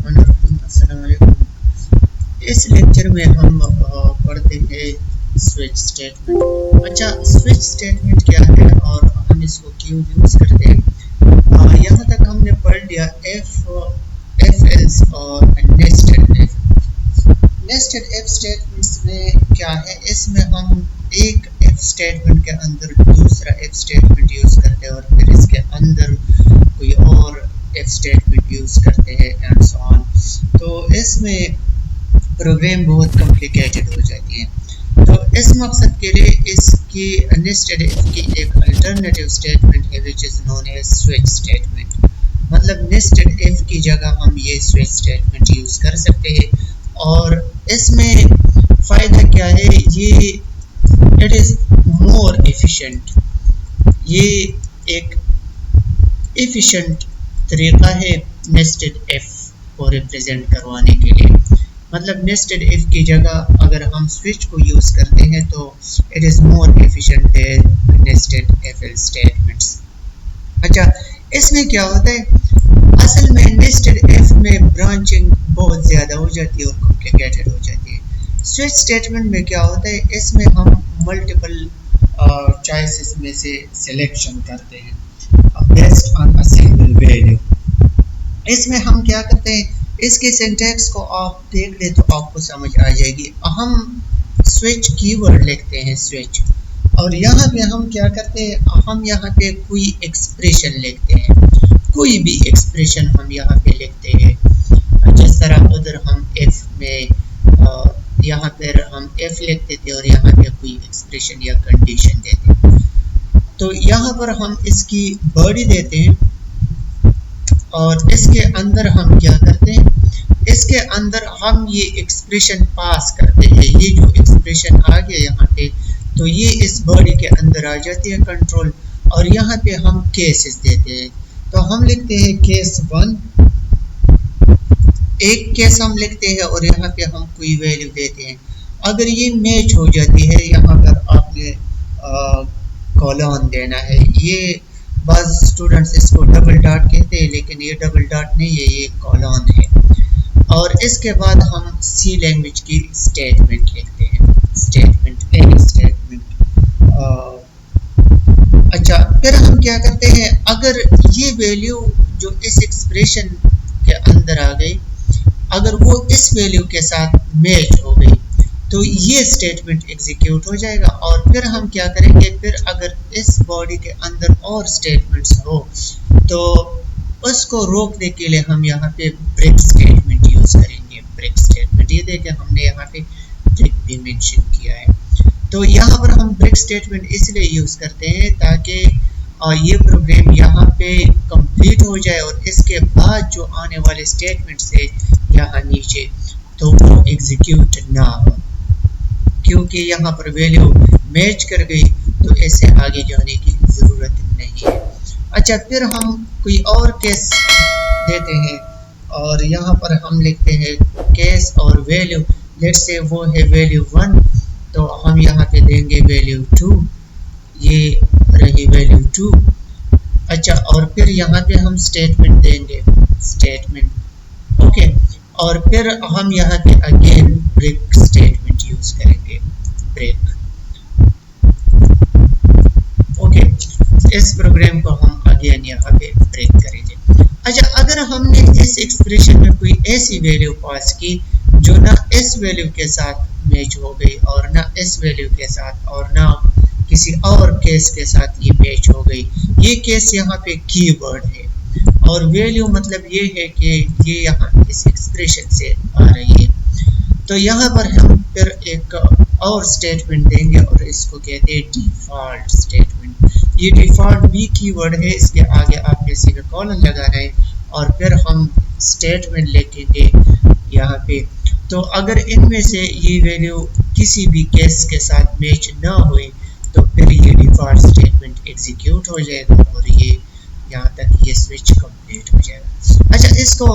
अस्सलाम वालेकुम। इस लेक्चर में हम पढ़ते हैं स्विच स्टेटमेंट। अच्छा, स्विच स्टेटमेंट क्या है और हम इसको क्यों यूज़ करते हैं। यहाँ तक हमने पढ़ लिया एफ एल्स और nested F. Nested F statements में क्या है, इसमें हम एक एफ स्टेटमेंट के अंदर दूसरा एफ स्टेटमेंट यूज़ करते हैं और फिर इसके अंदर कोई और एफ स्टेटमेंट यूज़ करते हैं एंड सो ऑन। तो इसमें प्रोग्राम बहुत कॉम्प्लिकेटेड हो जाती है। तो इस मकसद के लिए इसकी नेस्टेड इफ की एक अल्टरनेटिव स्टेटमेंट है which is known as switch statement. मतलब नेस्टेड इफ की जगह हम ये स्विच स्टेटमेंट यूज़ कर सकते हैं और इसमें फ़ायदा क्या है, ये इट इज़ मोर एफिशिएंट। ये एक एफिशिएंट तरीका है नेस्टेड इफ को रिप्रेजेंट करवाने के लिए। मतलब नेस्टेड इफ की जगह अगर हम स्विच को यूज़ करते हैं तो it is more efficient then nested if else statements. अच्छा, इसमें क्या होता है, असल में नेस्टेड इफ में ब्रांचिंग बहुत ज़्यादा हो जाती है और कॉम्प्लिकेटेड हो जाती है। स्विच स्टेटमेंट में क्या होता है, इसमें हम मल्टीपल चॉइसेस में से सिलेक्शन करते हैं based on a single value. इसमें हम क्या करते हैं, इसके सिंटैक्स को आप देख ले तो आपको समझ आ जाएगी। हम स्विच कीवर्ड लिखते हैं स्विच, और यहाँ पे हम क्या करते हैं, हम यहाँ पे कोई एक्सप्रेशन लिखते हैं, कोई भी एक्सप्रेशन हम यहाँ पे लिखते हैं। जिस तरह उधर हम एफ में यहाँ पर हम एफ लिखते थे और यहाँ पे कोई एक्सप्रेशन या कंडीशन देते हैं। तो यहाँ पर हम इसकी बॉडी देते हैं और इसके अंदर हम क्या करते हैं, इसके अंदर हम ये एक्सप्रेशन पास करते हैं। ये जो एक्सप्रेशन आ गया यहाँ पे, तो ये इस बॉडी के अंदर आ जाती है कंट्रोल, और यहाँ पे हम केसेस देते हैं। तो हम लिखते हैं केस 1, एक केस हम लिखते हैं और यहाँ पे हम कोई वैल्यू देते हैं। अगर ये मैच हो जाती है, यहाँ पर आपने कॉलन देना है। ये बाज़ स्टूडेंट्स इसको डबल डॉट कहते हैं, लेकिन ये डबल डॉट नहीं है, ये कॉलन है। और इसके बाद हम सी लैंग्वेज की स्टेटमेंट लिखते हैं, स्टेटमेंट ए स्टेटमेंट। अच्छा, फिर हम क्या करते हैं, अगर ये वैल्यू जो इस एक्सप्रेशन के अंदर आ गई, अगर वो इस वैल्यू के साथ मैच हो गई तो ये स्टेटमेंट एग्जीक्यूट हो जाएगा। और फिर हम क्या करेंगे, फिर अगर इस बॉडी के अंदर और स्टेटमेंट्स हो तो उसको रोकने के लिए हम यहाँ पे ब्रेक स्टेटमेंट यूज़ करेंगे। ब्रेक स्टेटमेंट, ये देखें हमने यहाँ पे ब्रेक भी मेंशन किया है। तो यहाँ पर हम ब्रेक स्टेटमेंट इसलिए यूज़ करते हैं ताकि ये प्रोग्राम यहाँ पे कंप्लीट हो जाए और इसके बाद जो आने वाले स्टेटमेंट्स है यहाँ नीचे, तो वो एग्जीक्यूट ना हो, क्योंकि यहाँ पर वैल्यू मैच कर गई तो इससे आगे जाने की ज़रूरत नहीं है। अच्छा, फिर हम कोई और केस देते हैं और यहाँ पर हम लिखते हैं केस और वैल्यू, लेट्स से वो है वैल्यू 1, तो हम यहाँ पे देंगे वैल्यू 2, ये रही वैल्यू 2। अच्छा, और फिर यहाँ पे हम स्टेटमेंट देंगे, स्टेटमेंट ओके। और फिर हम यहाँ पे अगेन ब्रेक स्टेटमेंट यूज करेंगे, ब्रेक ओके। इस प्रोग्राम को हम अगेन यहाँ पे ब्रेक करेंगे। अच्छा, अगर हमने इस एक्सप्रेशन में कोई ऐसी वैल्यू पास की जो ना इस वैल्यू के साथ मैच हो गई और ना इस वैल्यू के साथ और ना किसी और केस के साथ ये मैच हो गई, ये केस यहाँ पे कीवर्ड है और वैल्यू मतलब ये है कि ये यहाँ इस एक्सप्रेशन से आ रही है। तो यहाँ पर हम फिर एक और स्टेटमेंट देंगे और इसको कहते हैं डिफ़ॉल्ट स्टेटमेंट। ये डिफ़ॉल्ट भी कीवर्ड है, इसके आगे आपने सेमीकोलन लगाना है और फिर हम स्टेटमेंट लिखेंगे यहाँ पे। तो अगर इनमें से ये वैल्यू किसी भी केस के साथ मैच ना हुई तो फिर ये डिफ़ॉल्ट स्टेटमेंट एग्जीक्यूट हो जाएगा और ये यहाँ तक ये स्विच कंप्लीट हो जाएगा। अच्छा, इसको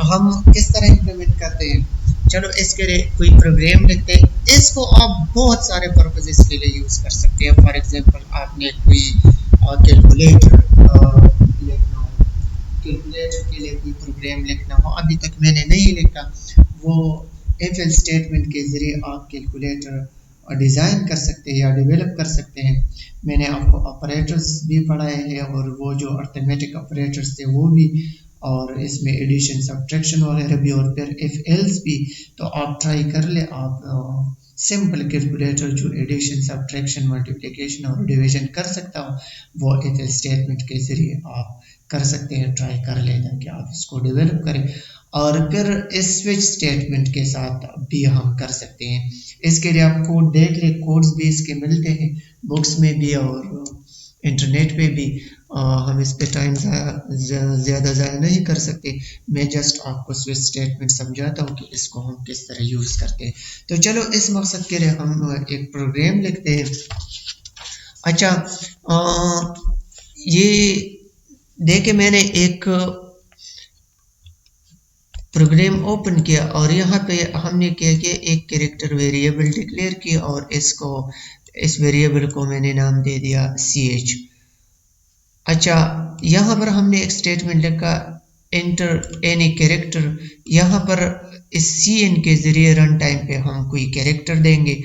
हम किस तरह इम्प्लीमेंट करते हैं, चलो इसके लिए कोई प्रोग्राम लिखते हैं। इसको आप बहुत सारे पर्पसेस के लिए यूज़ कर सकते हैं। फॉर एग्जांपल, आपने कोई कैलकुलेटर लिखना हो कैलकुलेटर के लिए कोई प्रोग्राम लिखना हो, अभी तक मैंने नहीं लिखा, वो इफ एल्स स्टेटमेंट के ज़रिए आप कैलकुलेटर डिज़ाइन कर सकते हैं या डेवलप कर सकते हैं। मैंने आपको ऑपरेटर्स भी पढ़ाए हैं और वो जो अर्थमेटिक ऑपरेटर्स थे वो भी, और इसमें एडिशन सब्ट्रैक्शन वगैरह भी, और फिर इफ एल्स भी। तो आप ट्राई कर ले, आप सिंपल कैलकुलेटर जो एडिशन सब्ट्रैक्शन मल्टीप्लिकेशन और डिवीजन कर सकता हो वो इफ एल्स स्टेटमेंट के ज़रिए आप कर सकते हैं। ट्राई कर ले ताकि आप इसको डेवलप करें। और फिर इस स्विच स्टेटमेंट के साथ भी हम कर सकते हैं। इसके लिए आप कोड देख ले, कोड्स भी इसके मिलते हैं बुक्स में भी और इंटरनेट पे भी। हम इस पे टाइम ज़्यादा ज़ाया नहीं कर सकते, मैं जस्ट आपको स्विच स्टेटमेंट समझाता हूँ कि इसको हम किस तरह यूज़ करते हैं। तो चलो इस मकसद के लिए हम एक प्रोग्राम लिखते हैं। अच्छा, ये देखे मैंने एक प्रोग्राम ओपन किया और यहाँ पे हमने क्या किया, एक कैरेक्टर वेरिएबल डिक्लेयर किया और इस वेरिएबल को मैंने नाम दे दिया ch। अच्छा, यहाँ पर हमने एक स्टेटमेंट लिखा एंटर एनी कैरेक्टर। यहाँ पर इस cn के जरिए रन टाइम पे हम कोई कैरेक्टर देंगे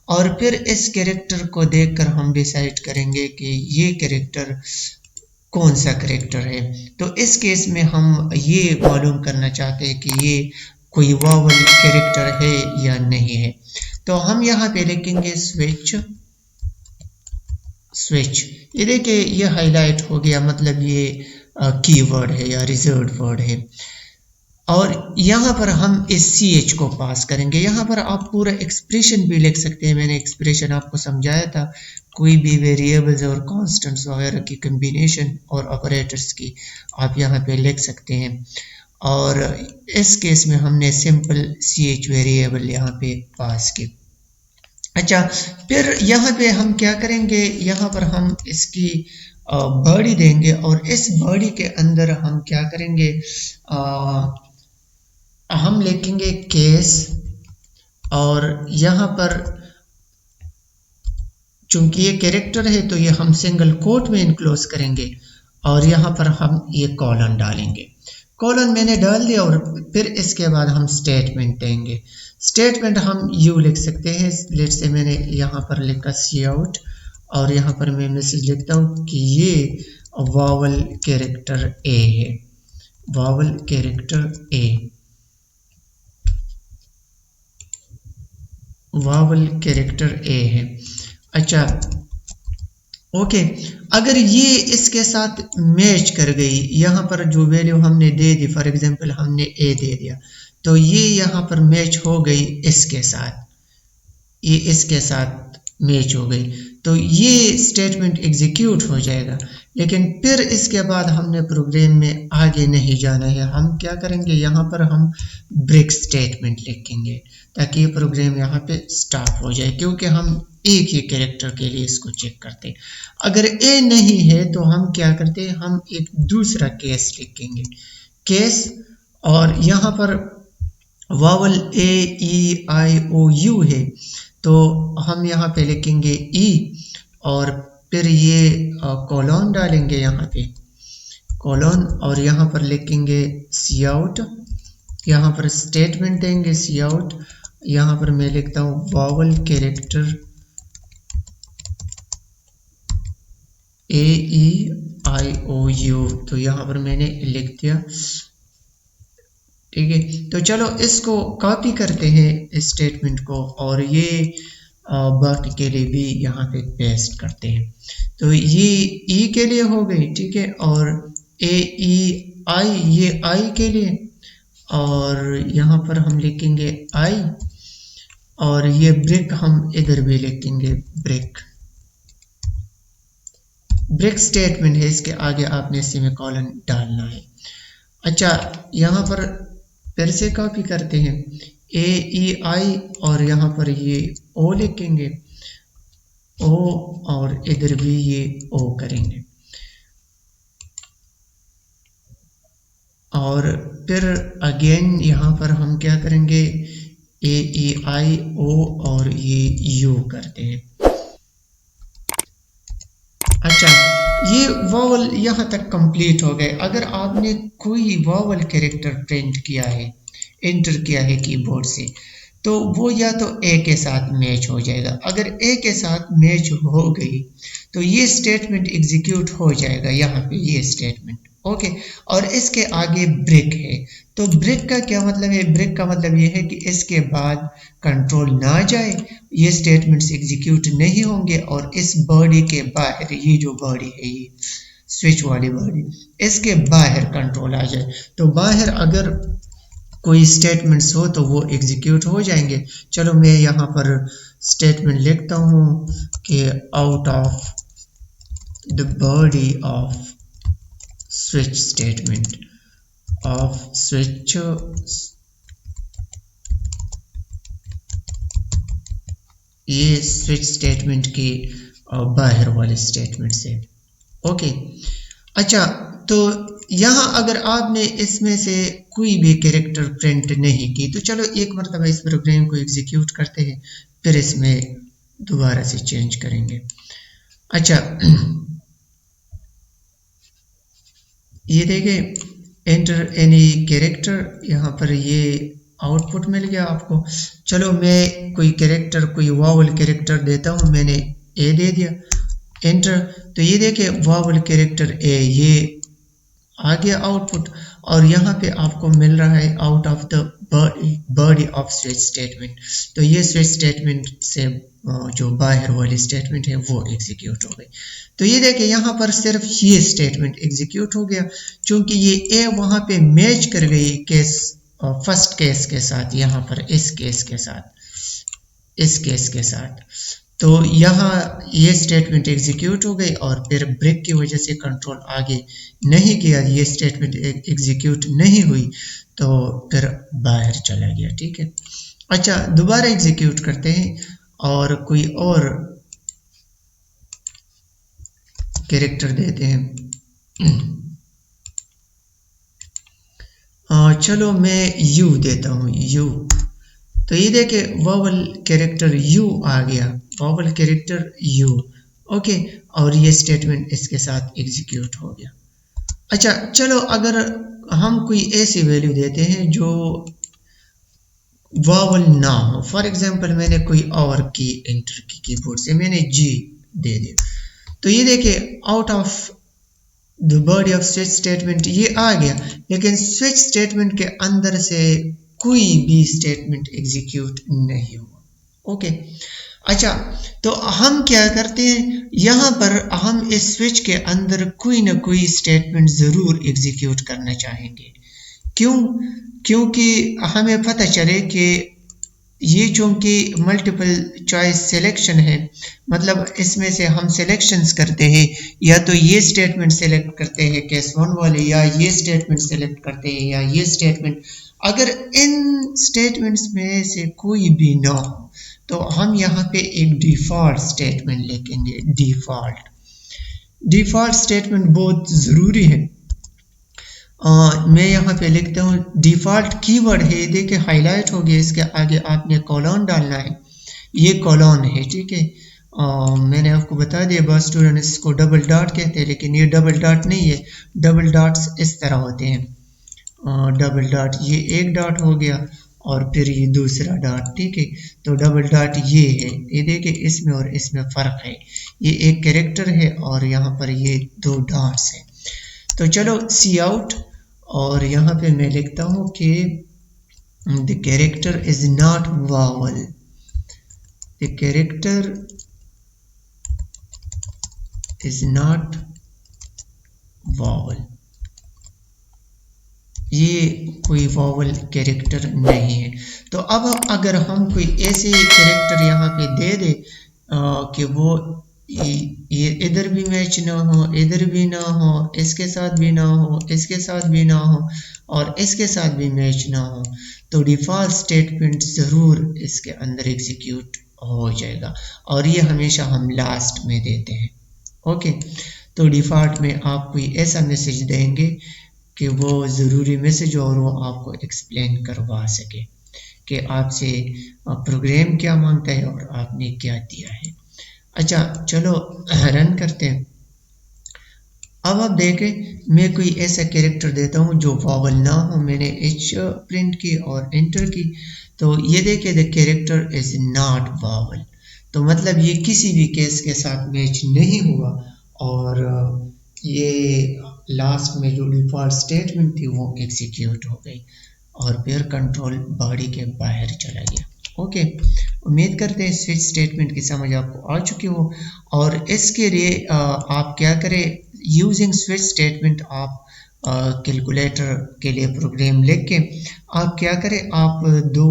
और फिर इस कैरेक्टर को देखकर हम डिसाइड करेंगे कि ये कैरेक्टर कौन सा कैरेक्टर है। तो इस केस में हम ये मालूम करना चाहते हैं कि ये कोई वावल कैरेक्टर है या नहीं है। तो हम यहाँ पे लिखेंगे स्विच। ये देखिए ये हाईलाइट हो गया, मतलब ये कीवर्ड है या रिजर्व्ड वर्ड है। और यहाँ पर हम इस ch को पास करेंगे। यहाँ पर आप पूरा एक्सप्रेशन भी लिख सकते हैं, मैंने एक्सप्रेशन आपको समझाया था। कोई भी वेरिएबल्स और कांस्टेंट्स वगैरह की कम्बिनेशन और ऑपरेटर्स की आप यहाँ पे लिख सकते हैं। और इस केस में हमने सिंपल ch वेरिएबल यहाँ पे पास की। अच्छा, फिर यहाँ पे हम क्या करेंगे, यहाँ पर हम इसकी बॉडी देंगे और इस बॉडी के अंदर हम क्या करेंगे, हम लिखेंगे केस और यहाँ पर चूंकि ये कैरेक्टर है तो ये हम सिंगल कोट में इनक्लोज करेंगे और यहाँ पर हम ये कॉलन डालेंगे। कॉलन मैंने डाल दिया और फिर इसके बाद हम स्टेटमेंट देंगे। स्टेटमेंट हम यू लिख सकते हैं, लेट से मैंने यहाँ पर लिखा सी आउट और यहाँ पर मैं मैसेज लिखता हूँ कि ये वावल कैरेक्टर ए है, वावल कैरेक्टर ए, वावल कैरेक्टर ए है। अच्छा ओके, अगर ये इसके साथ मैच कर गई, यहाँ पर जो वैल्यू हमने दे दी, फॉर एग्जांपल हमने ए दे दिया, तो ये यहाँ पर मैच हो गई इसके साथ, ये इसके साथ मैच हो गई, तो ये स्टेटमेंट एग्जीक्यूट हो जाएगा। लेकिन फिर इसके बाद हमने प्रोग्राम में आगे नहीं जाना है। हम क्या करेंगे, यहाँ पर हम ब्रेक स्टेटमेंट लिखेंगे ताकि ये प्रोग्राम यहाँ पे स्टॉप हो जाए, क्योंकि हम एक ही कैरेक्टर के लिए इसको चेक करते हैं। अगर ए नहीं है तो हम क्या करते हैं, हम एक दूसरा केस लिखेंगे, केस, और यहाँ पर vowel A E I O you है तो हम यहाँ पे लिखेंगे ई और फिर ये कॉलन डालेंगे, यहाँ पे कॉलन, और यहाँ पर लिखेंगे सी आउट, यहाँ पर स्टेटमेंट देंगे सी आउट, यहाँ पर मैं लिखता हूँ vowel character A E I O U, तो यहाँ पर मैंने लिख दिया। ठीक है, तो चलो इसको कॉपी करते हैं इस स्टेटमेंट को और ये बाकी के लिए भी यहाँ पे पेस्ट करते हैं। तो ये ई के लिए हो गई, ठीक है, और ए ई आई ये आई के लिए, और यहाँ पर हम लिखेंगे आई, और ये ब्रेक हम इधर भी लिखेंगे ब्रेक। ब्रेक स्टेटमेंट है, इसके आगे आपने सेमीकोलन डालना है। अच्छा, यहाँ पर फिर से कॉपी करते हैं ए ई आई और यहाँ पर ये ओ लिखेंगे, ओ, और इधर भी ये ओ करेंगे, और फिर अगेन यहाँ पर हम क्या करेंगे, ए ई आई ओ और ये यू करते हैं। अच्छा, ये वॉवल यहाँ तक कंप्लीट हो गए। अगर आपने कोई वॉवल कैरेक्टर प्रिंट किया है, एंटर किया है कीबोर्ड से, तो वो या तो ए के साथ मैच हो जाएगा। अगर ए के साथ मैच हो गई तो ये स्टेटमेंट एग्जीक्यूट हो जाएगा, यहाँ पे ये स्टेटमेंट। ओके, और इसके आगे ब्रेक है। तो ब्रेक का क्या मतलब है? ब्रेक का मतलब ये है कि इसके बाद कंट्रोल ना जाए, ये स्टेटमेंट्स एग्जीक्यूट नहीं होंगे और इस बॉडी के बाहर, ये जो बॉडी है ये स्विच वाली बॉडी, इसके बाहर कंट्रोल आ जाए। तो बाहर अगर कोई स्टेटमेंट्स हो तो वो एग्जीक्यूट हो जाएंगे। चलो मैं यहाँ पर स्टेटमेंट लिखता हूँ कि out of the body of switch statement of switch ये switch statement के बाहर वाले स्टेटमेंट से। ओके, अच्छा, तो यहाँ अगर आपने इसमें से कोई भी कैरेक्टर प्रिंट नहीं की तो चलो एक मरतबा इस प्रोग्राम को एग्जीक्यूट करते हैं, फिर इसमें दोबारा से चेंज करेंगे। अच्छा, ये देखें एंटर एनी कैरेक्टर, यहाँ पर ये आउटपुट मिल गया आपको। चलो मैं कोई कैरेक्टर, कोई वावल कैरेक्टर देता हूँ, मैंने ए दे दिया, एंटर। तो ये देखें वावल कैरेक्टर ए, ये आ गया आउटपुट, और यहाँ पे आपको मिल रहा है out of the body off switch statement. तो ये स्विच स्टेटमेंट से जो बाहर वाली स्टेटमेंट है वो एग्जीक्यूट हो गई। तो ये देखिए यहाँ पर सिर्फ ये स्टेटमेंट एग्जीक्यूट हो गया, क्योंकि ये ए वहाँ पे मैच कर गई केस, फर्स्ट केस के साथ, यहाँ पर इस केस के साथ, इस केस के साथ। तो यहाँ ये स्टेटमेंट एग्जीक्यूट हो गई और फिर ब्रेक की वजह से कंट्रोल आगे नहीं किया, ये स्टेटमेंट एग्जीक्यूट नहीं हुई, तो फिर बाहर चला गया। ठीक है, अच्छा दोबारा एग्जीक्यूट करते हैं और कोई और कैरेक्टर देते हैं। चलो मैं यू देता हूँ, यू। तो ये देखे वावल कैरेक्टर यू आ गया, वावल कैरेक्टर यू। ओके, और ये स्टेटमेंट इसके साथ एग्जीक्यूट हो गया। अच्छा चलो, अगर हम कोई ऐसी वैल्यू देते हैं जो वावल ना हो, फॉर एग्जांपल मैंने कोई और की एंटर की कीबोर्ड से, मैंने जी दे दिया, तो ये देखिए out of the body off switch statement ये आ गया, लेकिन स्विच स्टेटमेंट के अंदर से कोई भी स्टेटमेंट एग्जीक्यूट नहीं हुआ। ओके, अच्छा तो हम क्या करते हैं, यहाँ पर हम इस स्विच के अंदर कोई ना कोई स्टेटमेंट ज़रूर एग्जीक्यूट करना चाहेंगे। क्यों? क्योंकि हमें पता चले कि ये चूँकि मल्टीपल चॉइस सिलेक्शन है, मतलब इसमें से हम सिलेक्शंस करते हैं, या तो ये स्टेटमेंट सेलेक्ट करते हैं केस 1 वाले, या ये स्टेटमेंट सेलेक्ट करते हैं, या ये स्टेटमेंट। अगर इन स्टेटमेंट्स में से कोई भी ना हो तो हम यहाँ पे एक डिफ़ॉल्ट स्टेटमेंट लिखेंगे। डिफ़ॉल्ट स्टेटमेंट बहुत ज़रूरी है। मैं यहाँ पे लिखता हूँ डिफ़ॉल्ट कीवर्ड है, देखिए हाईलाइट हो गया, इसके आगे आपने कॉलन डालना है, ये कॉलन है। ठीक है, मैंने आपको बता दिया बहुत स्टूडेंट इसको डबल डॉट कहते हैं, लेकिन ये डबल डॉट नहीं है, डबल डॉट्स इस तरह होते हैं, डबल डॉट, ये एक डॉट हो गया और फिर ये दूसरा डॉट। ठीक है, तो डबल डॉट ये है, ये देखिए इसमें और इसमें फ़र्क है, ये एक कैरेक्टर है और यहाँ पर ये 2 डॉट्स हैं। तो चलो सी आउट, और यहाँ पे मैं लिखता हूँ कि the character is not vowel, the character is not vowel, ये कोई वावल कैरेक्टर नहीं है। तो अब अगर हम कोई ऐसे कैरेक्टर यहाँ पे दे दे कि वो ये इधर भी मैच ना हो, इधर भी ना हो, इसके साथ भी ना हो, इसके साथ भी ना हो, और इसके साथ भी मैच ना हो, तो डिफ़ॉल्ट स्टेटमेंट ज़रूर इसके अंदर एग्जीक्यूट हो जाएगा, और ये हमेशा हम लास्ट में देते हैं। ओके, तो डिफ़ॉल्ट में आप कोई ऐसा मैसेज देंगे कि वो ज़रूरी मैसेज और वो आपको एक्सप्लेन करवा सके कि आपसे प्रोग्राम क्या मांगता है और आपने क्या दिया है। अच्छा चलो रन करते हैं। अब आप देखें मैं कोई ऐसा कैरेक्टर देता हूँ जो वावल ना हो, मैंने H प्रिंट की और एंटर की, तो ये देखिए the character is not vowel, तो मतलब ये किसी भी केस के साथ मैच नहीं हुआ और ये लास्ट में जो डिफॉल्ट स्टेटमेंट थी वो एग्जीक्यूट हो गई और फिर कंट्रोल बॉडी के बाहर चला गया। ओके, उम्मीद करते हैं स्विच स्टेटमेंट की समझ आपको आ चुकी हो। और इसके लिए आप क्या करें, यूजिंग स्विच स्टेटमेंट आप कैलकुलेटर के लिए प्रोग्राम लिख के आप क्या करें, आप दो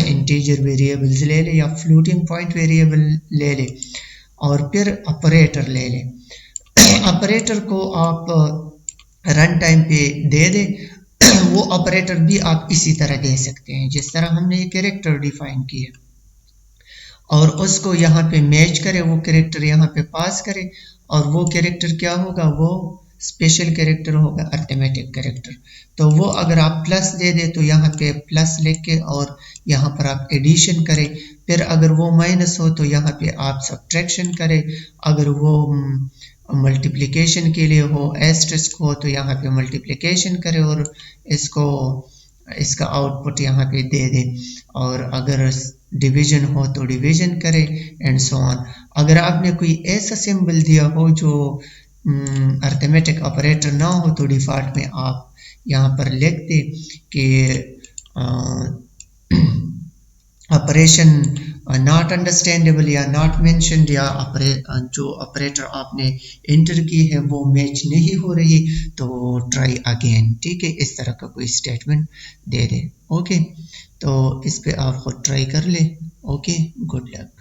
इंटीजर वेरिएबल्स ले लें या फ्लोटिंग पॉइंट वेरिएबल ले लें और फिर ऑपरेटर ले लें। ऑपरेटर को आप रन टाइम पे दे दें, वो ऑपरेटर भी आप इसी तरह दे सकते हैं जिस तरह हमने ये कैरेक्टर डिफाइन किया, और उसको यहाँ पे मैच करें, वो कैरेक्टर यहाँ पे पास करें और वो कैरेक्टर क्या होगा, वो स्पेशल कैरेक्टर होगा, अर्थमेटिक कैरेक्टर। तो वो अगर आप प्लस दे दे तो यहाँ पे प्लस लिख के और यहाँ पर आप एडिशन करें, फिर अगर वो माइनस हो तो यहाँ पे आप सब्ट्रैक्शन करें, अगर वो मल्टीप्लिकेशन के लिए हो, एस्टेरिस्क हो, तो यहाँ पे मल्टीप्लिकेशन करें और इसका आउटपुट यहाँ पे दे दे, और अगर डिवीजन हो तो डिवीजन करे एंड सो ऑन। अगर आपने कोई ऐसा सिंबल दिया हो जो अर्थमेटिक ऑपरेटर ना हो तो डिफॉल्ट में आप यहाँ पर लिख दे कि ऑपरेशन नॉट अंडरस्टैंडेबल या नॉट मेंशन्ड, या जो ऑपरेटर आपने एंटर की है वो मैच नहीं हो रही तो ट्राई अगेन। ठीक है, इस तरह का कोई स्टेटमेंट दे दे। ओके, तो इस पे आप खुद ट्राई कर ले। Okay, good luck.